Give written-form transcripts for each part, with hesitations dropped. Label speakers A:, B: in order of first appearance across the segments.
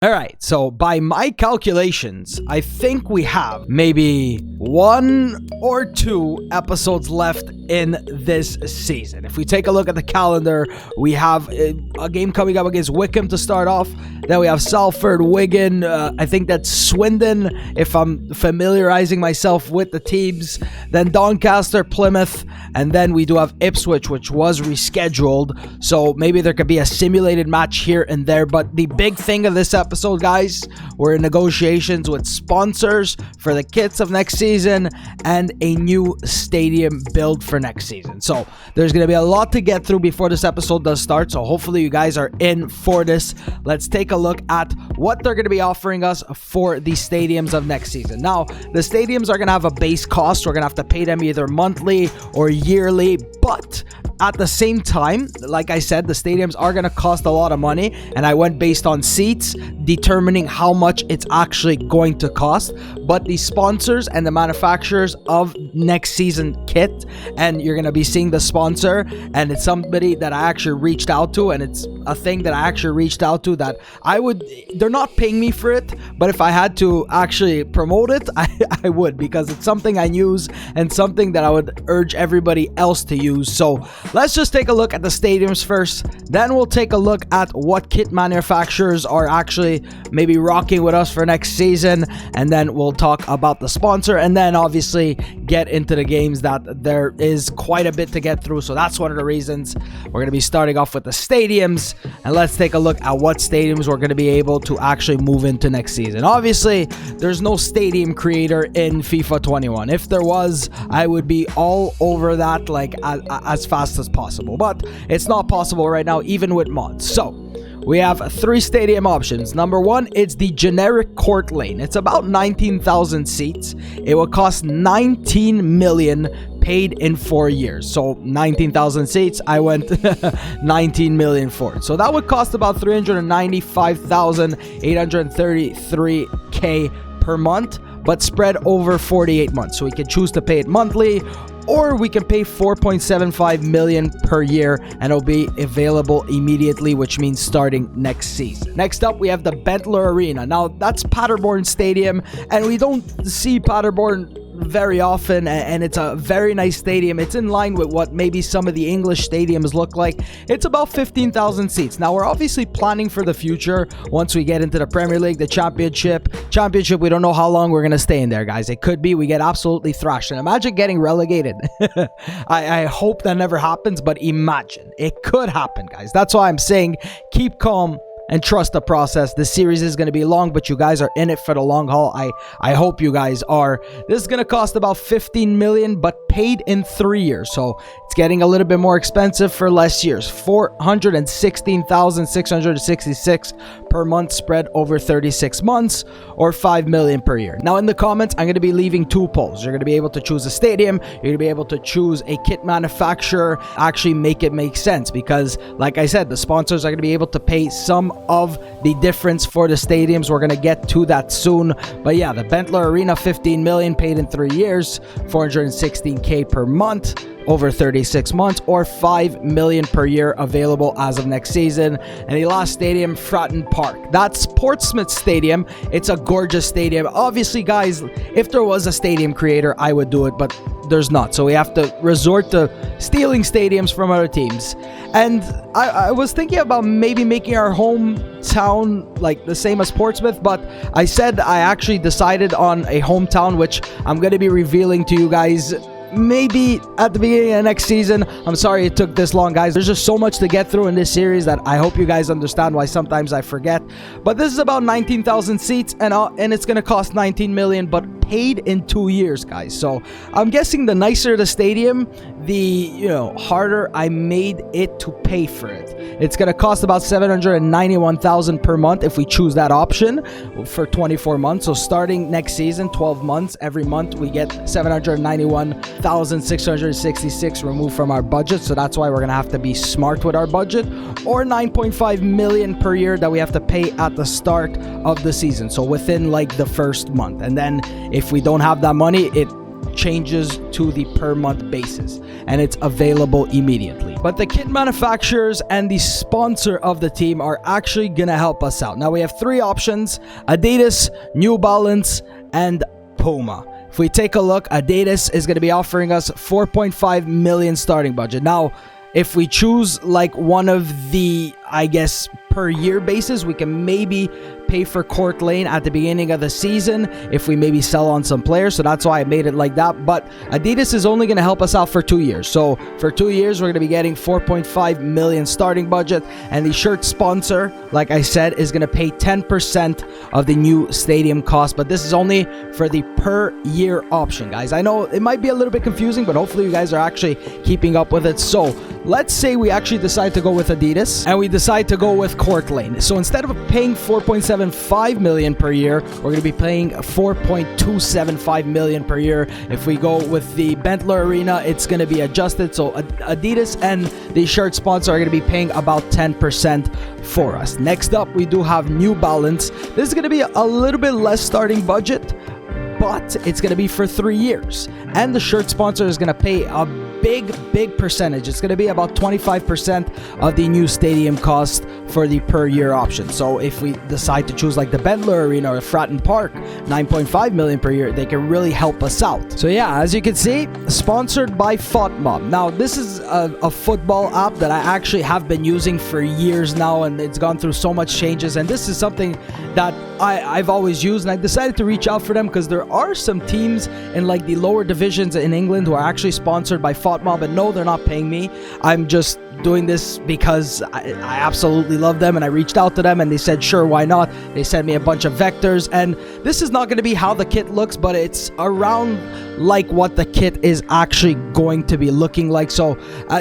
A: All right, so by my calculations, I think we have maybe 1 or 2 episodes left in this season. If we take a look at the calendar, we have a game coming up against Wycombe to start off. Then we have Salford, Wigan, I think that's Swindon, if I'm familiarizing myself with the teams. Then Doncaster, Plymouth, and then we do have Ipswich, which was rescheduled. So maybe there could be a simulated match here and there. But the big thing of this episode, guys, we're in negotiations with sponsors for the kits of next season and a new stadium build for next season. So there's going to be a lot to get through before this episode does start. So hopefully you guys are in for this. Let's take a look at what they're going to be offering us for the stadiums of next season. Now, the stadiums are going to have a base cost. We're going to have to pay them either monthly or yearly, but at the same time, like I said, the stadiums are going to cost a lot of money, and I went based on seats, determining how much it's actually going to cost. But the sponsors and the manufacturers of next season kit, and you're going to be seeing the sponsor, and it's somebody that I actually reached out to, and it's a thing that I actually reached out to that they're not paying me for it, but if I had to actually promote it, I would, because it's something I use and something that I would urge everybody else to use. So let's just take a look at the stadiums first, then we'll take a look at what kit manufacturers are actually maybe rocking with us for next season, and then we'll talk about the sponsor, and then obviously get into the games that there is quite a bit to get through. So that's one of the reasons we're going to be starting off with the stadiums, and let's take a look at what stadiums we're going to be able to actually move into next season. Obviously, there's no stadium creator in FIFA 21. If there was, I would be all over that like as fast as possible, but it's not possible right now, even with mods. So we have 3 stadium options. Number 1, it's the generic Court Lane. It's about 19,000 seats. It will cost 19 million paid in 4 years. So 19,000 seats, I went 19 million for it. So that would cost about 395,833k per month, but spread over 48 months. So we can choose to pay it monthly, or we can pay 4.75 million per year, and it'll be available immediately, which means starting next season. Next up, we have the Bentler Arena. Now, that's Paderborn Stadium, and we don't see Paderborn very often, and it's a very nice stadium. It's in line with what maybe some of the English stadiums look like. It's about 15,000 seats. Now, we're obviously planning for the future once we get into the Premier League, the Championship, we don't know how long we're going to stay in there, guys. It could be we get absolutely thrashed, and imagine getting relegated. I hope that never happens, but imagine. It could happen, guys. That's why I'm saying keep calm and trust the process. This series is going to be long, but you guys are in it for the long haul. I hope you guys are. This is going to cost about 15 million, but paid in 3 years. So it's getting a little bit more expensive for less years. 416,666 per month spread over 36 months, or 5 million per year. Now in the comments, I'm going to be leaving 2 polls. You're going to be able to choose a stadium. You're going to be able to choose a kit manufacturer. Actually make it make sense, because like I said, the sponsors are going to be able to pay some of the difference for the stadiums. We're going to get to that soon. But yeah, the Bentler Arena, 15 million paid in 3 years, 416k per month over 36 months, or 5 million per year available as of next season. And the last stadium, Fratton Park. That's Portsmouth Stadium. It's a gorgeous stadium. Obviously, guys, if there was a stadium creator, I would do it, but there's not. So we have to resort to stealing stadiums from other teams. And I was thinking about maybe making our hometown like the same as Portsmouth, but I said I actually decided on a hometown, which I'm going to be revealing to you guys maybe at the beginning of next season. I'm sorry it took this long, guys. There's just so much to get through in this series that I hope you guys understand why sometimes I forget. But this is about 19,000 seats, and it's going to cost 19 million, but paid in 2 years, guys. So I'm guessing the nicer the stadium, the harder I made it to pay for it. It's going to cost about 791,000 per month if we choose that option for 24 months. So starting next season, 12 months, every month we get 791,666 removed from our budget. So that's why we're going to have to be smart with our budget, or 9.5 million per year that we have to pay at the start of the season. So within like the first month. And then if we don't have that money, it changes to the per month basis, and it's available immediately. But the kit manufacturers and the sponsor of the team are actually gonna help us out. Now we have three options: Adidas, New Balance, and Puma. If we take a look, Adidas is going to be offering us 4.5 million starting budget. Now, if we choose like one of the, I guess, per year basis, we can maybe pay for Court Lane at the beginning of the season if we maybe sell on some players. So that's why I made it like that. But Adidas is only going to help us out for 2 years. So for 2 years, we're going to be getting 4.5 million starting budget. And the shirt sponsor, like I said, is going to pay 10% of the new stadium cost. But this is only for the per year option, guys. I know it might be a little bit confusing, but hopefully you guys are actually keeping up with it. So let's say we actually decide to go with Adidas and we decide to go with Court Lane. So instead of paying 4.75 million per year, we're going to be paying 4.275 million per year. If we go with the Bentler Arena, it's going to be adjusted. So Adidas and the shirt sponsor are going to be paying about 10% for us. Next up, we do have New Balance. This is going to be a little bit less starting budget, but it's going to be for 3 years. And the shirt sponsor is going to pay a big percentage. It's going to be about 25% of the new stadium cost for the per year option. So if we decide to choose like the Bentler Arena or Fratton Park, 9.5 million per year, they can really help us out. So yeah, as you can see, sponsored by FOTMob. Now this is a football app that I actually have been using for years now, and it's gone through so much changes, and this is something that I've always used, and I decided to reach out for them because there are some teams in like the lower divisions in England who are actually sponsored by FOTMob, and no, they're not paying me. I'm just doing this because I absolutely love them, and I reached out to them and they said sure, why not. They sent me a bunch of vectors, and this is not going to be how the kit looks, but it's around like what the kit is actually going to be looking like. So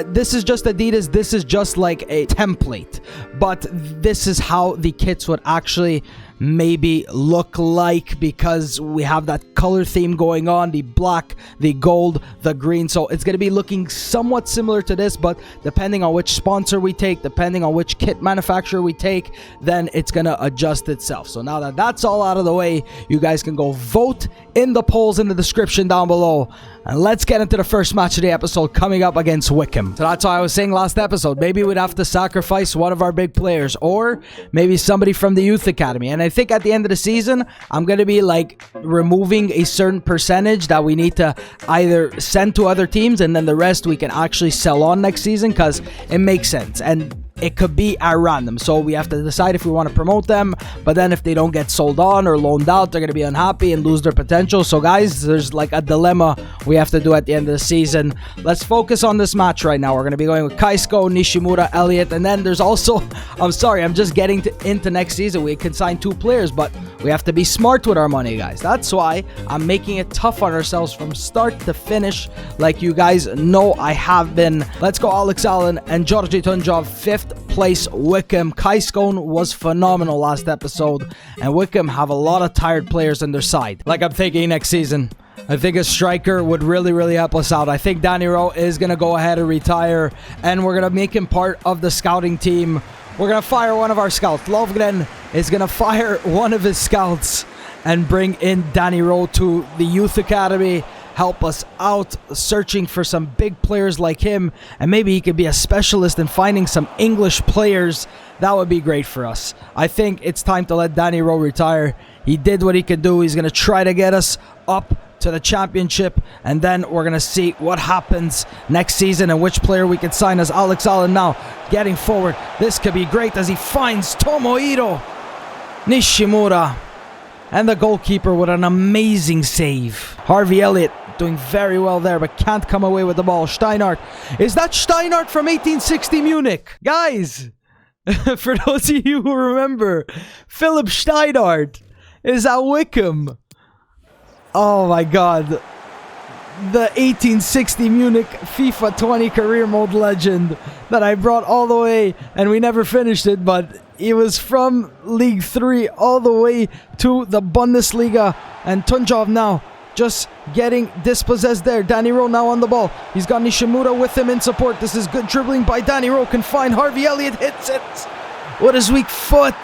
A: this is just Adidas, this is just like a template, but this is how the kits would actually maybe look like, because we have that color theme going on, the black, the gold, the green. So it's going to be looking somewhat similar to this, but depending on which sponsor we take, depending on which kit manufacturer we take, then it's going to adjust itself. So now that that's all out of the way, you guys can go vote in the polls in the description down below. And let's get into the first match of the episode, coming up against Wycombe. So that's why I was saying last episode, maybe we'd have to sacrifice one of our big players, or maybe somebody from the youth academy. And I think at the end of the season, I'm going to be like removing a certain percentage that we need to either send to other teams, and then the rest we can actually sell on next season, because it makes sense. And it could be at random, so we have to decide if we want to promote them, but then if they don't get sold on or loaned out, they're going to be unhappy and lose their potential. So guys, there's like a dilemma we have to do at the end of the season. Let's focus on this match right now. We're going to be going with Kaisko, Nishimura, Elliott, and then there's also, I'm just getting into next season. We can sign 2 players, but we have to be smart with our money, guys. That's why I'm making it tough on ourselves from start to finish, like you guys know I have been. Let's go Alex Allen and Georgi Tunjov, 5th place Wycombe. Kaiskone was phenomenal last episode, and Wycombe have a lot of tired players on their side. Like I'm thinking next season, I think a striker would really help us out. I think Danny Rowe is going to go ahead and retire, and we're going to make him part of the scouting team. We're going to fire one of our scouts. Lovgren is going to fire one of his scouts and bring in Danny Rowe to the youth academy. Help us out searching for some big players like him, and maybe he could be a specialist in finding some English players. That would be great for us. I think it's time to let Danny Rowe retire. He did what he could do. He's going to try to get us up to the championship, and then we're going to see what happens next season and which player we can sign as Alex Allen now getting forward. This could be great as he finds Tomohiro Nishimura, and the goalkeeper with an amazing save. Harvey Elliott doing very well there, but can't come away with the ball. Steinhardt. Is that Steinhardt from 1860 Munich? Guys, for those of you who remember, Philip Steinhardt is at Wycombe. Oh my god. The 1860 Munich FIFA 20 career mode legend that I brought all the way, and we never finished it, but he was from League 3 all the way to the Bundesliga, and Tunjov now just getting dispossessed there. Danny Rowe now on the ball. He's got Nishimura with him in support. This is good dribbling by Danny Rowe. Can find Harvey Elliott. Hits it with his weak foot.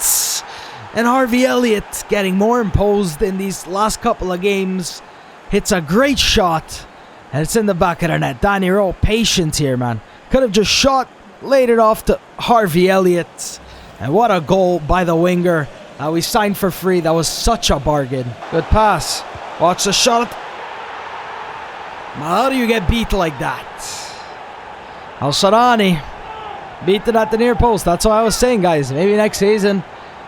A: And Harvey Elliott getting more imposed in these last couple of games. hits a great shot, and it's in the back of the net. Danny Rowe, patience here, man. Could have just shot, laid it off to Harvey Elliott. And what a goal by the winger. We signed for free. That was such a bargain. Good pass. Watch the shot. How do you get beat like that? Al-Sharani beaten at the near post. That's what I was saying, guys. Maybe next season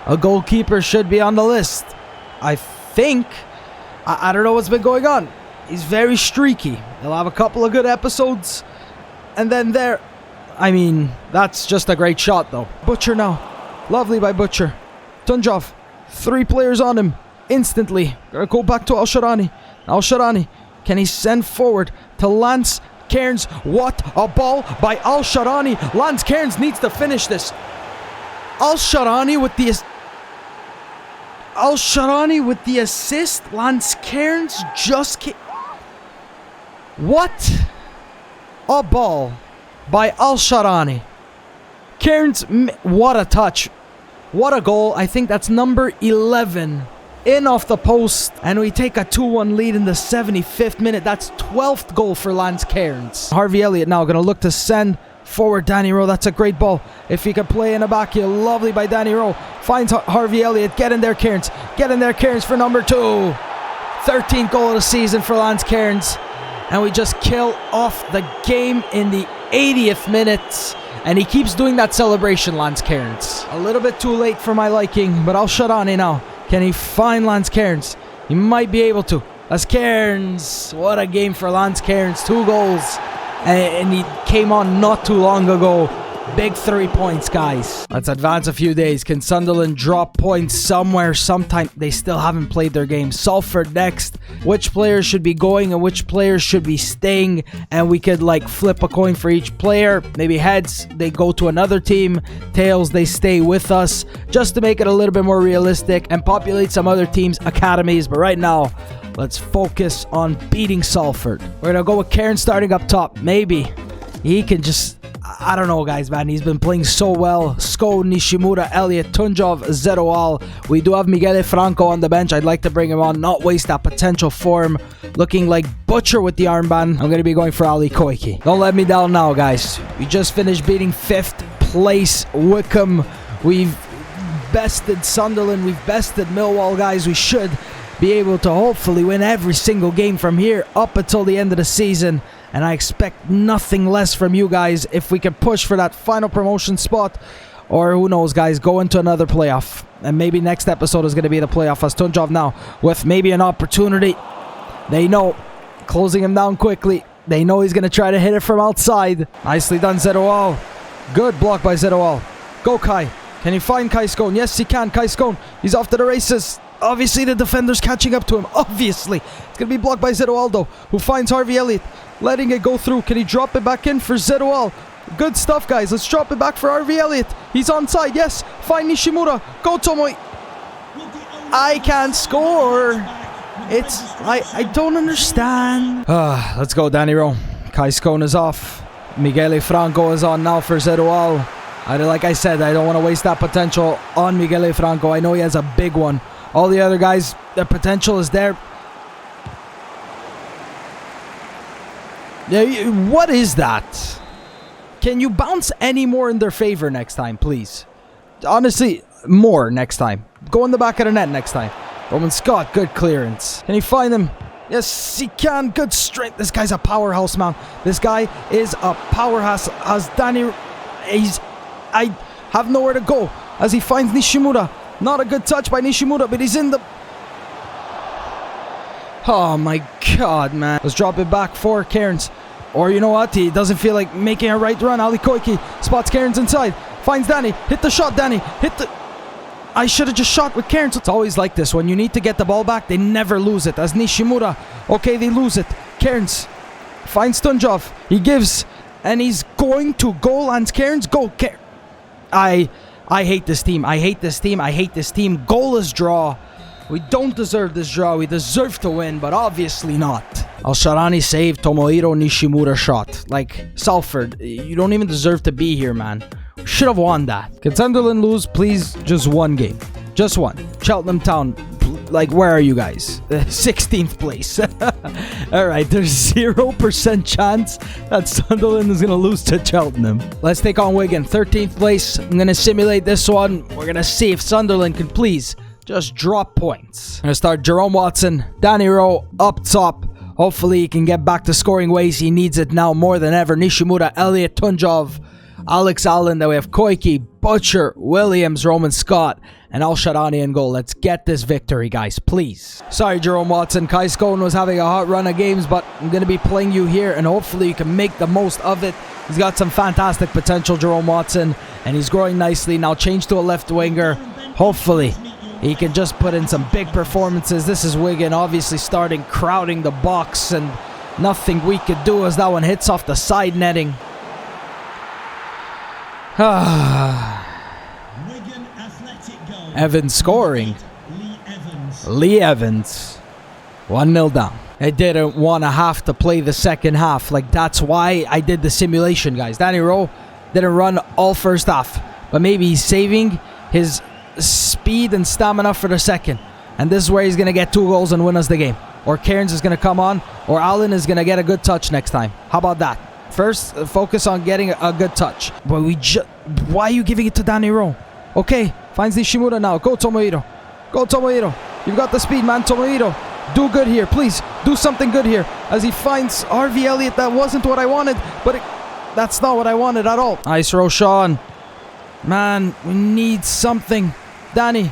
A: a goalkeeper should be on the list. I think. I don't know what's been going on. He's very streaky. He'll have a couple of good episodes. And then there. I mean, that's just a great shot, though. Butcher now. Lovely by Butcher. Tunjov. 3 players on him. Instantly. Gonna go back to Al-Sharani. Al-Sharani. Can he send forward to Lance Cairns? What a ball by Al-Sharani. Lance Cairns needs to finish this. Al-Sharani with the assist. Lance Cairns just what a ball by Al-Sharani. Cairns, what a touch. What a goal. I think that's number 11. In off the post, and we take a 2-1 lead in the 75th minute. That's 12th goal for Lance Cairns. Harvey Elliott now going to look to send forward Danny Rowe. That's a great ball. If he could play in the back here, lovely by Danny Rowe. Finds Harvey Elliott. Get in there, Cairns. Get in there, Cairns for number 2. 13th goal of the season for Lance Cairns. And we just kill off the game in the 80th minute. And he keeps doing that celebration, Lance Cairns. A little bit too late for my liking, but I'll shut on it now. Can he find Lance Cairns? He might be able to. That's Cairns. What a game for Lance Cairns. 2 goals. And he came on not too long ago. Big 3 points, guys. Let's advance a few days. Can Sunderland drop points somewhere, sometime? They still haven't played their game. Salford next. Which players should be going and which players should be staying? And we could like flip a coin for each player. Maybe heads, they go to another team. Tails, they stay with us. Just to make it a little bit more realistic and populate some other teams' academies. But right now, let's focus on beating Salford. We're going to go with Cairns starting up top. Maybe he can just... I don't know, guys, man. He's been playing so well. Sko, Nishimura, Elliott, Tunjov, Zeroual. We do have Miguel Franco on the bench. I'd like to bring him on, not waste that potential form. Looking like Butcher with the armband. I'm going to be going for Ali Koiki. Don't let me down now, guys. We just finished beating 5th place Wycombe. We've bested Sunderland. We've bested Millwall, guys. We should be able to hopefully win every single game from here up until the end of the season. And I expect nothing less from you guys if we can push for that final promotion spot. Or who knows, guys, go into another playoff. And maybe next episode is going to be the playoff. As Tunjov now with maybe an opportunity. They know. Closing him down quickly. They know he's going to try to hit it from outside. Nicely done, Zeroual. Good block by Zeroual. Go, Kai. Can he find Kai Scone? Yes, he can. Kai Scone. He's off to the races. Obviously, the defender's catching up to him. Obviously. It's going to be blocked by Zeroualdo, who finds Harvey Elliott. Letting it go through. Can he drop it back in for Zeroual? Good stuff, guys. Let's drop it back for Harvey Elliott. He's onside. Yes. Find Nishimura. Go, Tomoe. I can't score. I don't understand. Let's go, Danny Rowe. Kai Scone is off. Miguel Franco is on now for Zeroual. Like I said, I don't want to waste that potential on Miguel Franco. I know he has a big one. All the other guys, their potential is there. Yeah, what is that? Can you bounce any more in their favor next time, please? Honestly, more next time. Go in the back of the net next time. Roman Scott, good clearance. Can he find him? Yes, he can. Good strength. This guy's a powerhouse, man. This guy is a powerhouse. As Danny... I have nowhere to go. As he finds Nishimura. Not a good touch by Nishimura, but he's in the... Oh my god, man. Let's drop it back for Cairns. Or you know what? He doesn't feel like making a right run. Ali Koiki spots Cairns inside. Finds Danny. Hit the shot, Danny. Hit the... I should have just shot with Cairns. It's always like this. When you need to get the ball back, they never lose it. As Nishimura. Okay, they lose it. Cairns finds Tunjov. He gives. And he's going to goal. Lance Cairns. Go, Cairns. I hate this team. I hate this team. I hate this team. Goalless draw. We don't deserve this draw. We deserve to win, but obviously not. Al-Sharani saved Tomohiro Nishimura shot. Like, Salford, you don't even deserve to be here, man. We should have won that. Can Sunderland lose? Please, just one game. Just one. Cheltenham Town, Like, where are you guys? 16th place. Alright, there's 0% chance that Sunderland is going to lose to Cheltenham. Let's take on Wigan. 13th place. I'm going to simulate this one. We're going to see if Sunderland can please just drop points. I'm going to start Jerome Watson, Danny Rowe up top. Hopefully he can get back to scoring ways. He needs it now more than ever. Nishimura, Elliott, Tunjov, Alex Allen. Then we have Koike, Butcher, Williams, Roman Scott, and Al Shadani in goal. Let's get this victory, guys, please. Sorry, Jerome Watson. Kai Scone was having a hot run of games, but I'm going to be playing you here, and hopefully you can make the most of it. He's got some fantastic potential, Jerome Watson, and he's growing nicely. Now change to a left winger. Hopefully he can just put in some big performances. This is Wigan obviously starting crowding the box, and nothing we could do as that one hits off the side netting.
B: Wigan Athletic goal.
A: Evans scoring. Lee Evans. 1-0 down. I didn't want to have to play the second half. Like, that's why I did the simulation, guys. Danny Rowe didn't run all first half, but maybe he's saving his speed and stamina for the second. And this is where he's going to get 2 goals and win us the game. Or Cairns is going to come on, or Allen is going to get a good touch next time. How about that? First, focus on getting a good touch. But why are you giving it to Danny Rowe? Okay, finds Nishimura now. Go, Tomohiro. Go, Tomohiro. You've got the speed, man. Tomohiro, do good here. Please, do something good here. As he finds Harvey Elliott. That wasn't what I wanted, but that's not what I wanted at all. Nice, Roshan. Man, we need something. Danny,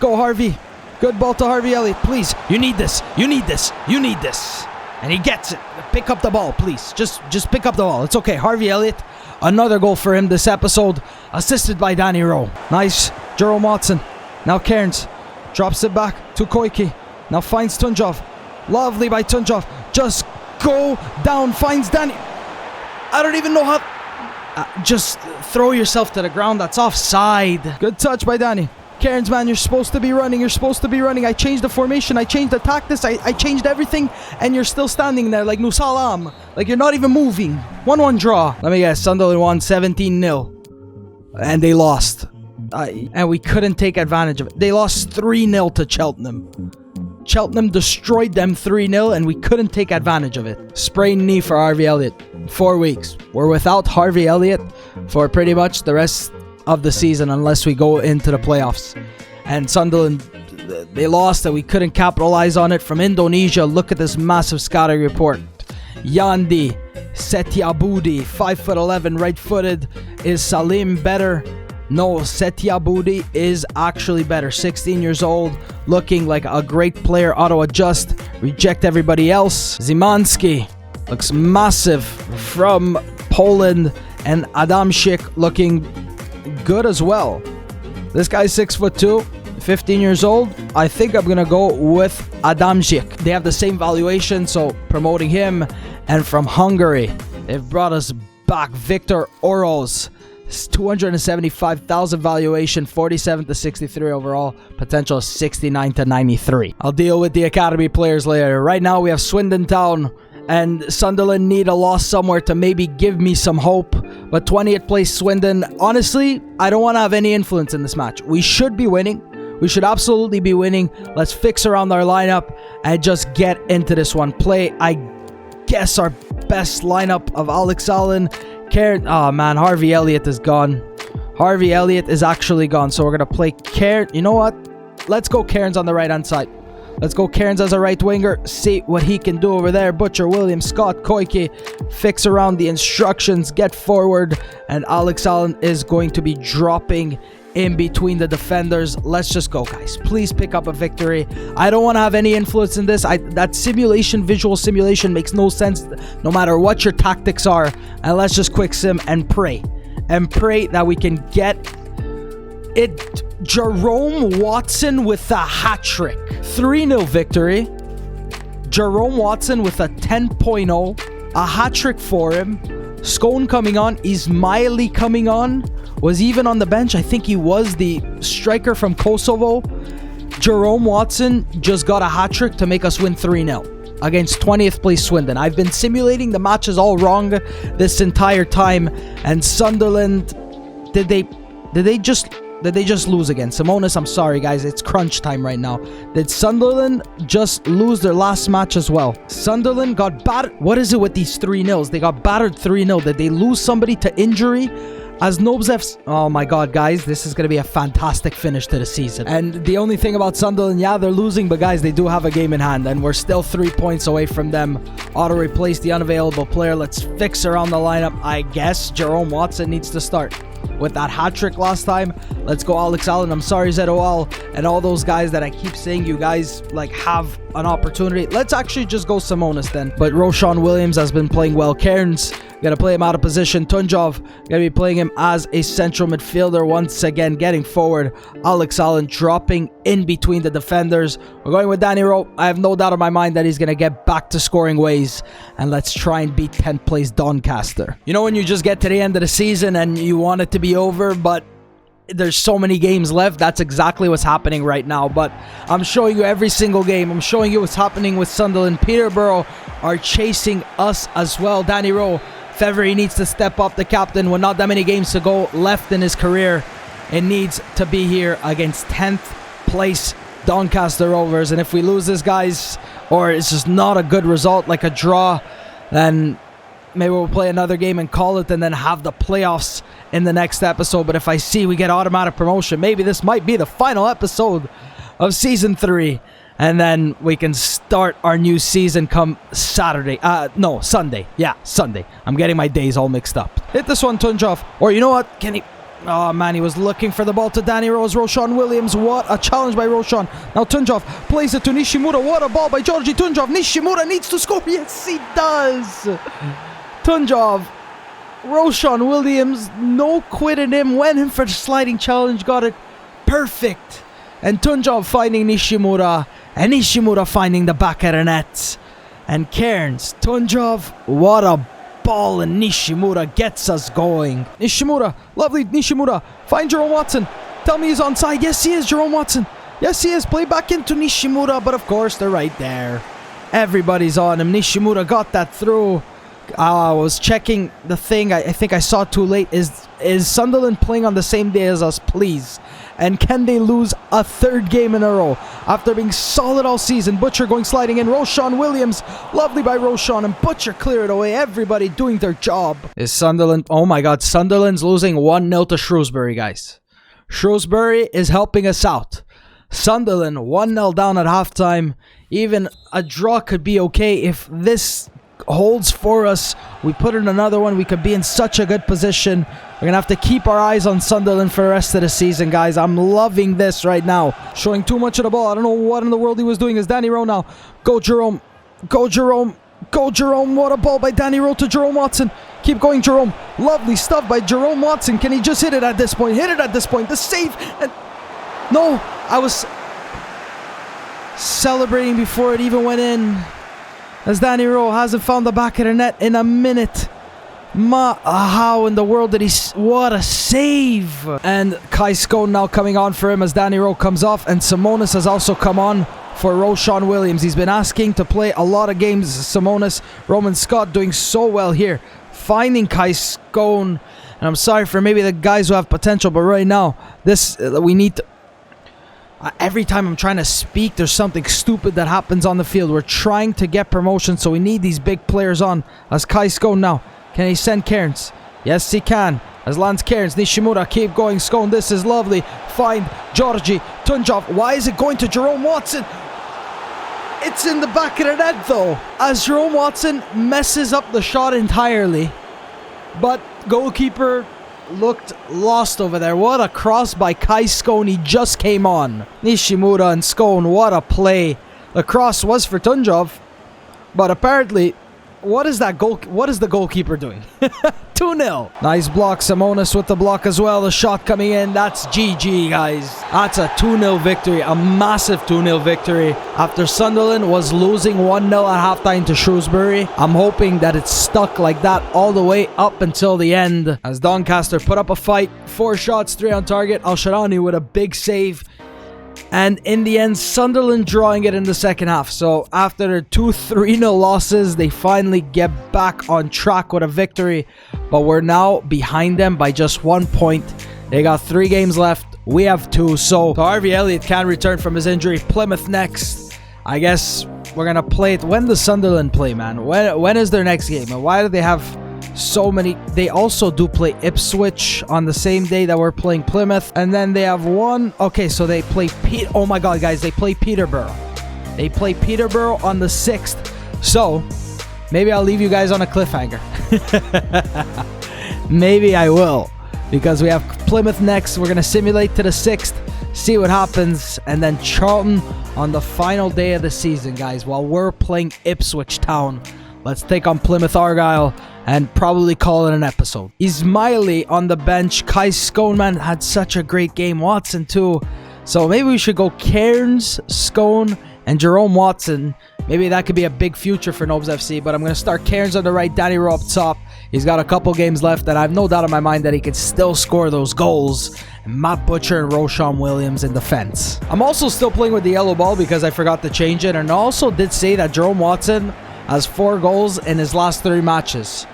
A: go, Harvey. Good ball to Harvey Elliott. Please, you need this. You need this. You need this. And he gets it. Pick up the ball, please. Just pick up the ball. It's okay. Harvey Elliott, another goal for him this episode, assisted by Danny Rowe. Nice. Jerome Watson. Now Cairns drops it back to Koike. Now finds Tunjov. Lovely by Tunjov. Just go down. Finds Danny. I don't even know how. Just throw yourself to the ground. That's offside. Good touch by Danny. Cairns, man, you're supposed to be running. You're supposed to be running. I changed the formation. I changed the tactics. I changed everything. And you're still standing there like Nusalam. Like you're not even moving. 1-1 draw. Let me guess. Sunderland won 17-0. And they lost. And we couldn't take advantage of it. They lost 3-0 to Cheltenham. Cheltenham destroyed them 3-0 and we couldn't take advantage of it. Sprained knee for Harvey Elliott. 4 weeks. We're without Harvey Elliott for pretty much the rest of the season unless we go into the playoffs. And Sunderland, they lost and we couldn't capitalize on it. From Indonesia, look at this massive scouting report. Yandi Setiabudi, 5'11", right-footed. Is Salim better? No, Setiabudi is actually better. 16 years old, looking like a great player. Auto-adjust, reject everybody else. Zimanski looks massive from Poland. And Adamczyk looking good as well. This guy's 6'2", 15 years old. I think I'm gonna go with Adamczyk. They have the same valuation, so promoting him. And from Hungary, they've brought us back Victor Oroz. 275,000 valuation, 47 to 63 overall, potential 69 to 93. I'll deal with the academy players later. Right now we have Swindon Town, and Sunderland need a loss somewhere to maybe give me some hope. But 20th place Swindon, honestly, I don't want to have any influence in this match. We should be winning. We should absolutely be winning. Let's fix around our lineup and just get into this one. Play, I guess, our best lineup of Alex Allen. Cairns. Oh man, Harvey Elliott is gone. Harvey Elliott is actually gone. So we're going to play Cairns. You know what? Let's go Cairns on the right-hand side. Let's go Cairns as a right winger. See what he can do over there. Butcher, Williams, Scott, Koike. Fix around the instructions. Get forward. And Alex Allen is going to be dropping in between the defenders. Let's just go, guys. Please pick up a victory. I don't want to have any influence in this. That simulation, visual simulation makes no sense no matter what your tactics are. And let's just quick sim and pray. And pray that we can get it. Jerome Watson with a hat-trick. 3-0 victory. Jerome Watson with a 10.0. A hat-trick for him. Scone coming on. Ismaili coming on. Was even on the bench. I think he was the striker from Kosovo. Jerome Watson just got a hat-trick to make us win 3-0 against 20th place Swindon. I've been simulating the matches all wrong this entire time. And Sunderland, did they just Did they just lose again? Simonis, I'm sorry, guys. It's crunch time right now. Did Sunderland just lose their last match as well? Sunderland got battered. What is it with these 3-0s? They got battered 3-0. Did they lose somebody to injury? As Nobz FC... Oh my god, guys. This is going to be a fantastic finish to the season. And the only thing about Sunderland, yeah, they're losing, but guys, they do have a game in hand. And we're still 3 points away from them. Auto-replace the unavailable player. Let's fix around the lineup. I guess Jerome Watson needs to start. With that hat-trick last time, let's go Alex Allen. I'm sorry, ZOL, and all those guys that I keep saying you guys like have an opportunity. Let's actually just go Simonis then. But Roshan Williams has been playing well. Cairns, gonna play him out of position. Tunjov, gonna be playing him as a central midfielder once again, getting forward. Alex Allen dropping in between the defenders. We're going with Danny Rowe. I have no doubt in my mind that he's gonna get back to scoring ways. And let's try and beat 10th place Doncaster. You know when you just get to the end of the season and you want it to be over, but there's so many games left. That's exactly what's happening right now. But I'm showing you every single game. I'm showing you what's happening with Sunderland. Peterborough are chasing us as well. Danny Rowe, February needs to step up, the captain, with not that many games to go left in his career. It needs to be here against 10th place Doncaster Rovers. And if we lose this, guys, or it's just not a good result, like a draw, then maybe we'll play another game and call it and then have the playoffs in the next episode. But if I see we get automatic promotion, maybe this might be the final episode of Season 3. And then we can start our new season come Saturday. No, Sunday. Yeah, Sunday. I'm getting my days all mixed up. Hit this one, Tunjov. Or you know what? Can he... Oh, man, he was looking for the ball to Danny Rose. Roshan Williams. What a challenge by Roshan. Now Tunjov plays it to Nishimura. What a ball by Georgie Tunjov. Nishimura needs to score. Yes, he does. Tunjov. Roshan Williams. No quitting him. Went in for the sliding challenge. Got it perfect. And Tunjov finding Nishimura. And Nishimura finding the back of the net. And Cairns. Tunjov. What a ball, and Nishimura gets us going. Nishimura, lovely Nishimura. Find Jerome Watson. Tell me he's onside. Yes, he is, Jerome Watson. Yes, he is. Play back into Nishimura, but of course, they're right there. Everybody's on him. Nishimura got that through. I was checking the thing. I think I saw it too late. Is Sunderland playing on the same day as us, please? And can they lose a third game in a row after being solid all season? Butcher going sliding in. Roshan Williams. Lovely by Roshan. And Butcher cleared it away. Everybody doing their job. Is Sunderland... Oh my god. Sunderland's losing 1-0 to Shrewsbury, guys. Shrewsbury is helping us out. Sunderland 1-0 down at halftime. Even a draw could be okay if this holds for us. We put in another one. We could be in such a good position. We're going to have to keep our eyes on Sunderland for the rest of the season, guys. I'm loving this right now. Showing too much of the ball. I don't know what in the world he was doing. Is Danny Rowe now. Go, Jerome. Go, Jerome. Go, Jerome. What a ball by Danny Rowe to Jerome Watson. Keep going, Jerome. Lovely stuff by Jerome Watson. Can he just hit it at this point? Hit it at this point. The save. And no, I was celebrating before it even went in. As Danny Rowe hasn't found the back of the net in a minute. How in the world did he... What a save! And Kai Scone now coming on for him as Danny Rowe comes off. And Simonis has also come on for Roshan Williams. He's been asking to play a lot of games. Simonis, Roman Scott doing so well here. Finding Kai Scone. And I'm sorry for maybe the guys who have potential. But right now, this we need to... Every time I'm trying to speak, there's something stupid that happens on the field. We're trying to get promotion, so we need these big players on. As Kai Scone now. Can he send Cairns? Yes, he can. As Lance Cairns, Nishimura, keep going. Scone, this is lovely. Find Georgie Tunjov. Why is it going to Jerome Watson? It's in the back of the net, though. As Jerome Watson messes up the shot entirely. But goalkeeper looked lost over there. What a cross by Kai Scone. He just came on. Nishimura and Scone, what a play. The cross was for Tunjov. But apparently... What is that goal? What is the goalkeeper doing? 2-0. Nice block. Simonis with the block as well. The shot coming in. That's GG, guys. That's a 2-0 victory. A massive 2-0 victory. After Sunderland was losing 1-0 at halftime to Shrewsbury. I'm hoping that it's stuck like that all the way up until the end. As Doncaster put up a fight. 4 shots, 3 on target. Al-Sharani with a big save. And in the end, Sunderland drawing it in the second half. So after their 2 3-0 losses, they finally get back on track with a victory. But we're now behind them by just 1 point. They got 3 games left. We have 2. So Harvey Elliott can return from his injury. Plymouth next. I guess we're going to play it. When does Sunderland play, man? When is their next game? And why do they have so many? They also do play Ipswich on the same day that we're playing Plymouth. And then they have one. Okay, so they play oh my God, guys. They play Peterborough. They play Peterborough on the 6th. So maybe I'll leave you guys on a cliffhanger. Maybe I will. Because we have Plymouth next. We're going to simulate to the 6th. See what happens. And then Charlton on the final day of the season, guys. While we're playing Ipswich Town. Let's take on Plymouth Argyle and probably call it an episode. Ismaili on the bench. Kai Scone had such a great game. Watson too. So maybe we should go Cairns, Scone, and Jerome Watson. Maybe that could be a big future for Nobz FC. But I'm going to start Cairns on the right, Danny Rowe up top. He's got a couple games left, and I have no doubt in my mind that he could still score those goals. And Matt Butcher and Roshan Williams in defense. I'm also still playing with the yellow ball because I forgot to change it. And I also did say that Jerome Watson has 4 goals in his last 3 matches.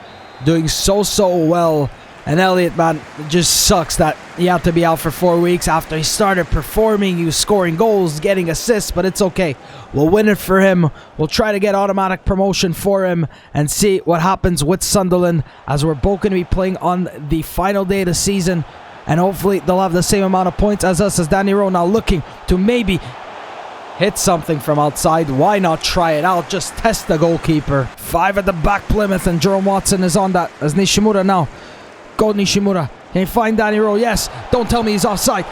A: Doing so well. And Elliott, man, it just sucks that he had to be out for 4 weeks after he started performing. He was scoring goals, getting assists, but it's okay. We'll win it for him. We'll try to get automatic promotion for him and see what happens with Sunderland as we're both going to be playing on the final day of the season. And hopefully they'll have the same amount of points as us, as Danny Rowe now looking to maybe hit something from outside. Why not try it out? Just test the goalkeeper. 5 at the back, Plymouth, and Jerome Watson is on that as Nishimura now. Go Nishimura. Can you find Danny Rowe? Yes. Don't tell me he's offside.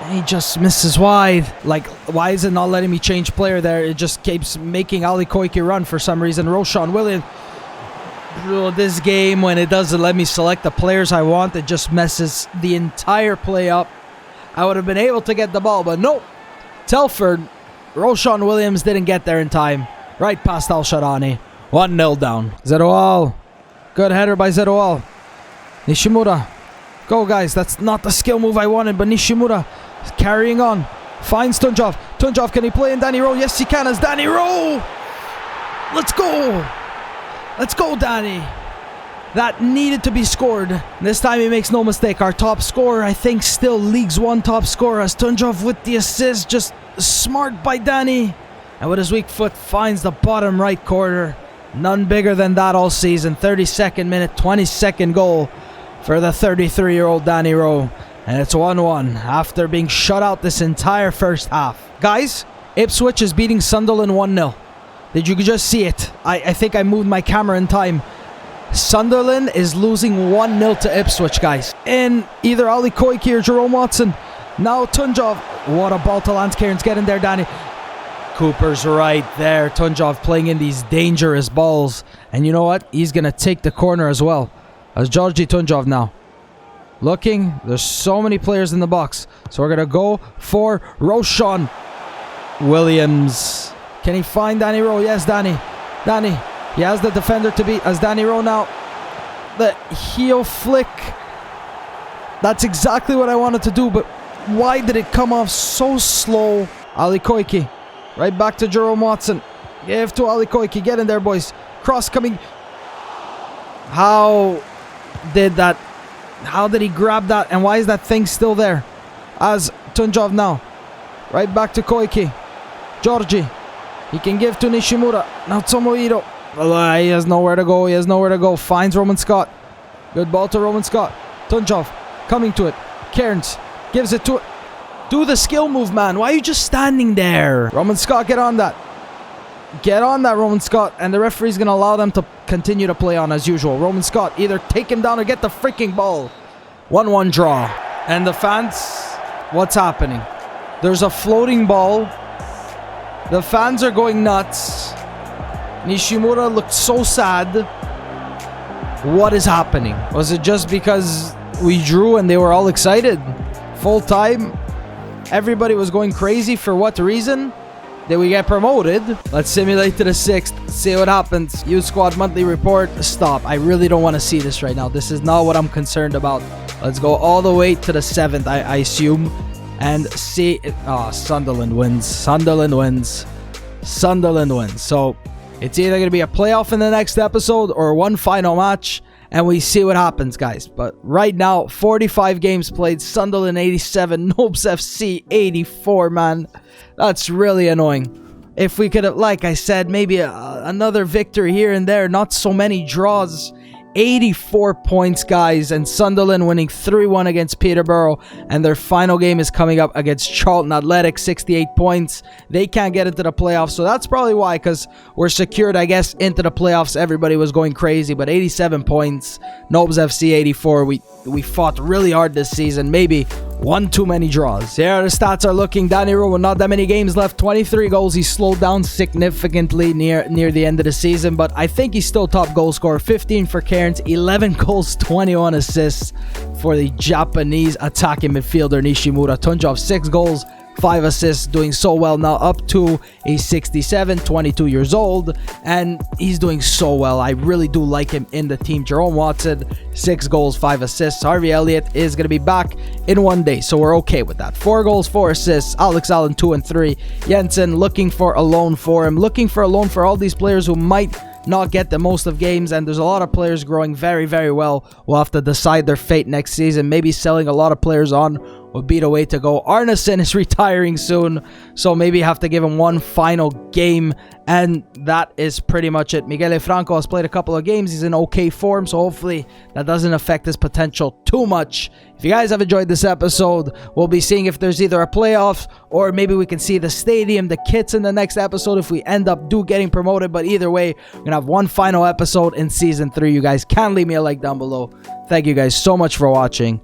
A: He just misses wide. Like, why is it not letting me change player there? It just keeps making Ali Koike run for some reason. Roshan Williams. This game, when it doesn't let me select the players I want, it just messes the entire play up. I would have been able to get the ball, but nope. Telford. Roshan Williams didn't get there in time. Right past Al Shadani. 1-0 down. Zeroual. Good header by Zeroual. Nishimura. Go, guys. That's not the skill move I wanted, but Nishimura is carrying on. Finds Tunjov. Tunjov, can he play in Danny Rowe? Yes, he can, as Danny Rowe. Let's go. Let's go, Danny. That needed to be scored. This time he makes no mistake. Our top scorer, I think, still League's 1 top scorer, as Tunjov with the assist. Just smart by Danny. And with his weak foot, finds the bottom right corner. None bigger than that all season. 32nd minute, 22nd goal for the 33-year-old Danny Rowe. And it's 1-1 after being shut out this entire first half. Guys, Ipswich is beating Sunderland 1-0. Did you just see it? I think I moved my camera in time. Sunderland is losing 1-0 to Ipswich, guys. In either Ali Koike or Jerome Watson. Now Tunjov. What a ball to Lance Cairns. Get in there, Danny. Cooper's right there. Tunjov playing in these dangerous balls. And you know what? He's going to take the corner as well. As Georgi Tunjov now. Looking. There's so many players in the box. So we're going to go for Roshan Williams. Can he find Danny Rowe? Yes, Danny. Danny. He has the defender to beat as Danny Rowe now. The heel flick. That's exactly what I wanted to do. But why did it come off so slow? Ali Koike. Right back to Jerome Watson. Give to Ali Koike. Get in there, boys. Cross coming. How did he grab that? And why is that thing still there? As Tunjov now. Right back to Koike. Georgi. He can give to Nishimura. Now Tomohiro. He has nowhere to go. He has nowhere to go. Finds Roman Scott. Good ball to Roman Scott. Tunjov. Coming to it. Cairns. Gives it to it. Do the skill move, man. Why are you just standing there? Roman Scott, get on that. Get on that, Roman Scott. And the referee's going to allow them to continue to play on as usual. Roman Scott, either take him down or get the freaking ball. 1-1 draw. And the fans, what's happening? There's a floating ball. The fans are going nuts. Nishimura looked so sad. What is happening? Was it just because we drew and they were all excited? Full time? Everybody was going crazy. For what reason? Did we get promoted? Let's simulate to the 6th. See what happens. Youth Squad monthly report. Stop. I really don't want to see this right now. This is not what I'm concerned about. Let's go all the way to the 7th, I assume. And see. Sunderland wins. Sunderland wins. Sunderland wins. So it's either going to be a playoff in the next episode or one final match. and we see what happens, guys. But right now, 45 games played, Sunderland 87, Nobz FC 84, man. That's really annoying. If we could have, like I said, maybe another victory here and there, not so many draws. 84 points, guys, and Sunderland winning 3-1 against Peterborough, and their final game is coming up against Charlton Athletic, 68 points. They can't get into the playoffs, so that's probably why, because we're secured, I guess, into the playoffs. Everybody was going crazy, but 87 points, Nobz FC 84. We fought really hard this season, maybe one too many draws. Here the stats are looking. Danny Rowe with not that many games left, 23 goals. He slowed down significantly near the end of the season, but I think he's still top goal scorer. 15 for Cairns, 11 goals, 21 assists for the Japanese attacking midfielder Nishimura. Tunjov, 6 goals, 5 assists, doing so well now, up to a 67, 22 years old, and he's doing so well. I really do like him in the team. Jerome Watson, 6 goals, 5 assists. Harvey Elliott is going to be back in 1 day, so we're okay with that. 4 goals, 4 assists. Alex Allen, 2 and 3. Jensen, looking for a loan for him. Looking for a loan for all these players who might not get the most of games, and there's a lot of players growing very, very well. We'll have to decide their fate next season. Maybe selling a lot of players on would be the way to go. Arneson is retiring soon, so maybe have to give him one final game, and that is pretty much it. Miguel Franco has played a couple of games. He's in okay form, so hopefully that doesn't affect his potential too much. If you guys have enjoyed this episode, we'll be seeing if there's either a playoff or maybe we can see the stadium, the kits in the next episode if we end up getting promoted. But either way, we're going to have one final episode in Season 3. You guys can leave me a like down below. Thank you guys so much for watching,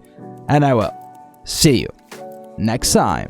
A: and I will see you next time.